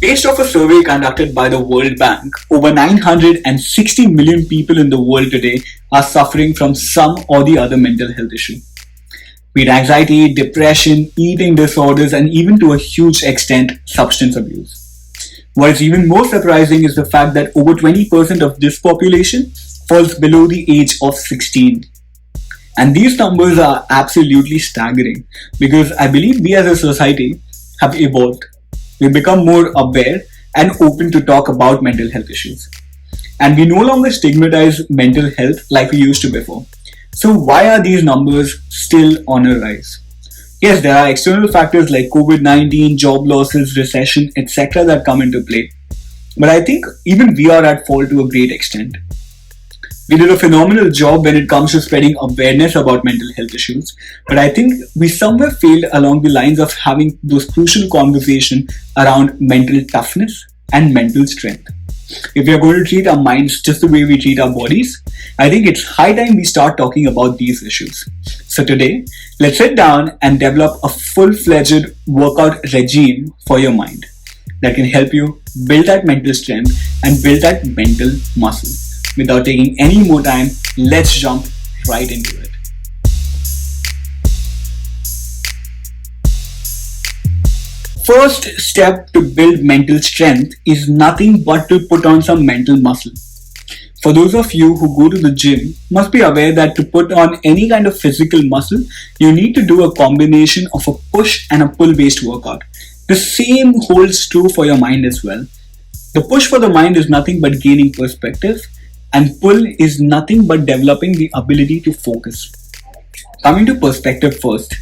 Based off a survey conducted by the World Bank, over 960 million people in the world today are suffering from some or the other mental health issue. Be it anxiety, depression, eating disorders, and even to a huge extent, substance abuse. What is even more surprising is the fact that over 20% of this population falls below the age of 16. And these numbers are absolutely staggering because I believe we as a society have evolved. We become more aware and open to talk about mental health issues. And we no longer stigmatize mental health like we used to before. So, why are these numbers still on a rise? Yes, there are external factors like COVID 19, job losses, recession, etc., that come into play. But I think even we are at fault to a great extent. We did a phenomenal job when it comes to spreading awareness about mental health issues, but I think we somewhere failed along the lines of having those crucial conversations around mental toughness and mental strength. If we are going to treat our minds just the way we treat our bodies, I think it's high time we start talking about these issues. So today, let's sit down and develop a full-fledged workout regime for your mind that can help you build that mental strength and build that mental muscle. Without taking any more time, let's jump right into it. First step to build mental strength is nothing but to put on some mental muscle. For those of you who go to the gym, must be aware that to put on any kind of physical muscle, you need to do a combination of a push and a pull based workout. The same holds true for your mind as well. The push for the mind is nothing but gaining perspective, and pull is nothing but developing the ability to focus. Coming to perspective first.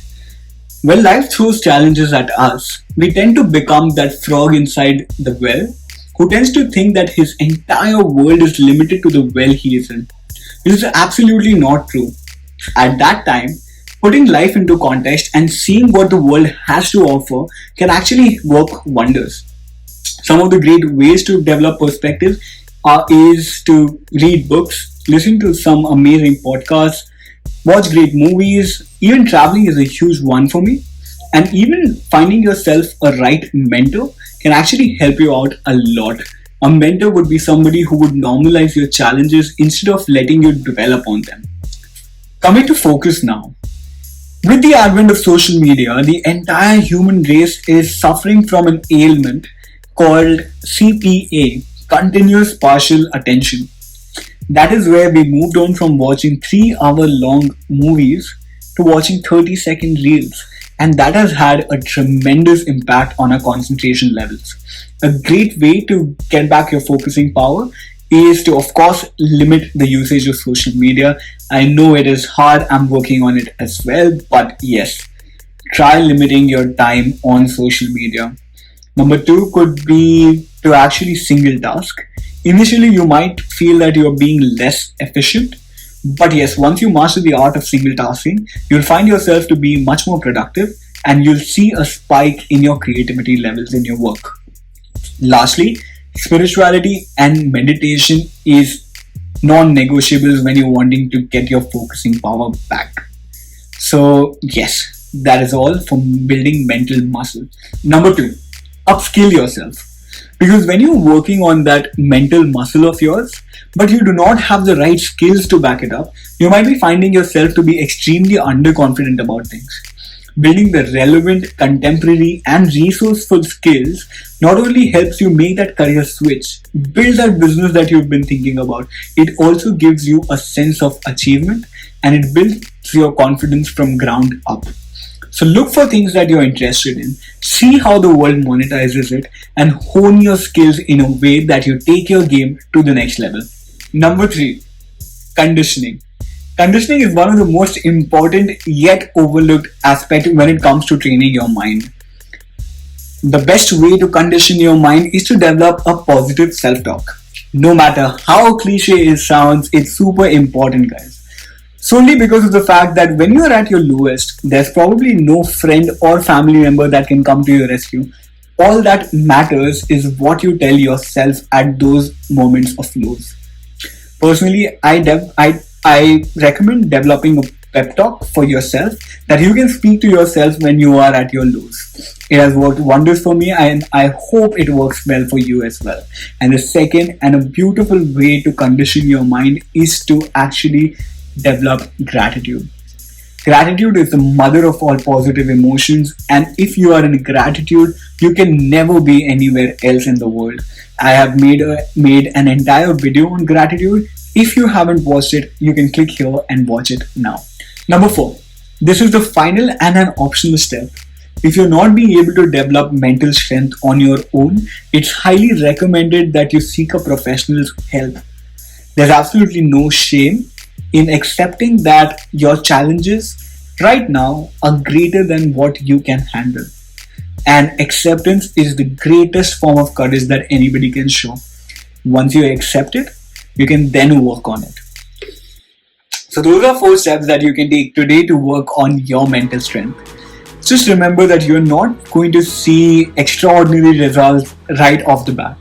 When life throws challenges at us, we tend to become that frog inside the well who tends to think that his entire world is limited to the well he is in. This is absolutely not true. At that time, putting life into context and seeing what the world has to offer can actually work wonders. Some of the great ways to develop perspective is to read books, listen to some amazing podcasts, watch great movies. Even traveling is a huge one for me. And even finding yourself a right mentor can actually help you out a lot. A mentor would be somebody who would normalize your challenges instead of letting you dwell upon them. Coming to focus now. With the advent of social media, the entire human race is suffering from an ailment called CPA, continuous partial attention. That is where we moved on from watching 3 hour long movies to watching 30-second reels. And that has had a tremendous impact on our concentration levels. A great way to get back your focusing power is to, of course, limit the usage of social media. I know it is hard, I'm working on it as well, but yes, try limiting your time on social media. Number two could be to actually single task. Initially, you might feel that you're being less efficient, but yes, once you master the art of single tasking, you'll find yourself to be much more productive and you'll see a spike in your creativity levels in your work. Lastly, spirituality and meditation is non-negotiables when you're wanting to get your focusing power back. So yes, that is all for building mental muscle. Number two, upskill yourself. Because when you're working on that mental muscle of yours, but you do not have the right skills to back it up, you might be finding yourself to be extremely underconfident about things. Building the relevant, contemporary, and resourceful skills not only helps you make that career switch, build that business that you've been thinking about, it also gives you a sense of achievement and it builds your confidence from ground up. So look for things that you're interested in, see how the world monetizes it, and hone your skills in a way that you take your game to the next level. Number three, conditioning. Conditioning is one of the most important yet overlooked aspects when it comes to training your mind. The best way to condition your mind is to develop a positive self-talk. No matter how cliche it sounds, it's super important, guys. Solely because of the fact that when you're at your lowest, there's probably no friend or family member that can come to your rescue. All that matters is what you tell yourself at those moments of lows. Personally, I recommend developing a pep talk for yourself that you can speak to yourself when you are at your lows. It has worked wonders for me, and I hope it works well for you as well. And the second and a beautiful way to condition your mind is to actually develop gratitude. Gratitude is the mother of all positive emotions, and if you are in gratitude, you can never be anywhere else in the world. I have made an entire video on gratitude. If you haven't watched it, you can click here and watch it now. Number 4. This is the final and an optional step. If you're not being able to develop mental strength on your own, it's highly recommended that you seek a professional's help. There's absolutely no shame in accepting that your challenges right now are greater than what you can handle. And acceptance is the greatest form of courage that anybody can show. Once you accept it, you can then work on it. So those are 4 steps that you can take today to work on your mental strength. Just remember that you're not going to see extraordinary results right off the bat.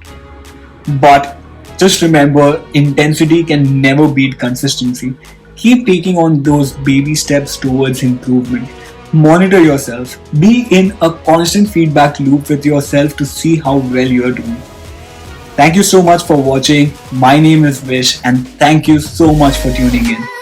But just remember, intensity can never beat consistency. Keep taking on those baby steps towards improvement. Monitor yourself. Be in a constant feedback loop with yourself to see how well you're doing. Thank you so much for watching. My name is Vish, and thank you so much for tuning in.